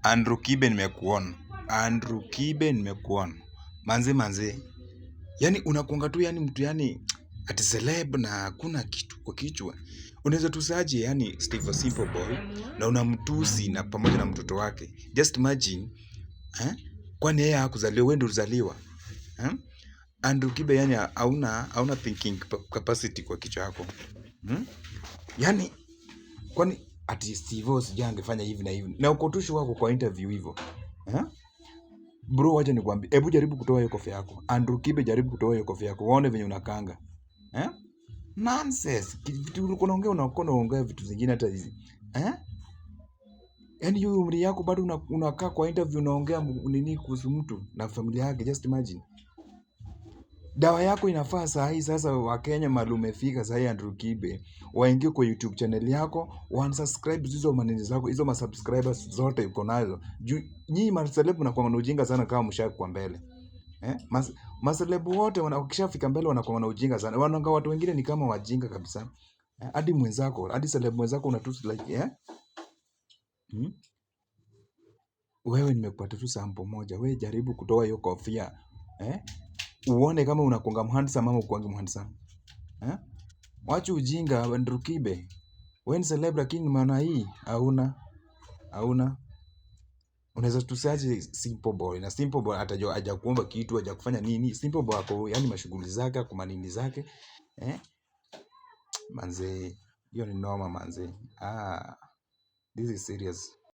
Andrew Kibe nimekuona. Andrew Kibe nimekuona. Manze. Yaani unakuanga tu yani mtu yani ati celeb na hakuna kitu kwa kichwa. Unaweza tusaje yani Steve Simple Boy na unamtusi na pamoja na mtoto wake. Just imagine, kwani yeye hakuzaliwa, wewe ndio ulizaliwa? Andrew Kibe yani hauna thinking capacity kwa kichwa yako. Yani kwani ati Steve sija angefanya hivi na hivi. Na ukotushi wako kwa interview hivyo. Bro, wacha nikwambie, hebu jaribu kutoa hiyo kofia yako. Andrew Kibe, jaribu kutoa hiyo kofia yako. Uone venye unakaanga. Nonsense. Vitu ulikuwa unaongea vitu zingine hata hizi. Yaani hiyo umri yako bado unakaa kwa interview unaongea nini kuhusu mtu na familia yake, just imagine. Dawa yako inafaa saa hii sasa Wakenya mahali umefika saa hii Andrew Kibe. Waingie kwa YouTube channel yako, wansubscribe hizo maneno zako, hizo masubscribers zote uko nazo. Nyinyi maceleb mnakuwa na ujinga sana kama mshakuwa mbele. Maceleb wote wakishafika mbele wanakuwa na ujinga sana. Wanaanga watu wengine ni kama wajinga kabisa. Hadi mwenzako, hadi celeb mwenzako unatusi like Wewe nimekupatia tu sample moja. Wewe jaribu kutoa hiyo kofia. Uone kama unakuanga handsome ama ukuangi handsome. Wacha ujinga Andrew Kibe. Wewe ni celeb lakini maana hii hauna. Unaweza tusaje Simple Boy, na Simple Boy atajua hajakuomba kitu, hajakufanya nini. Simple Boy hapo yani mashughuli zake, kwa manini zake. Manze, hiyo ni noma manze. This is serious.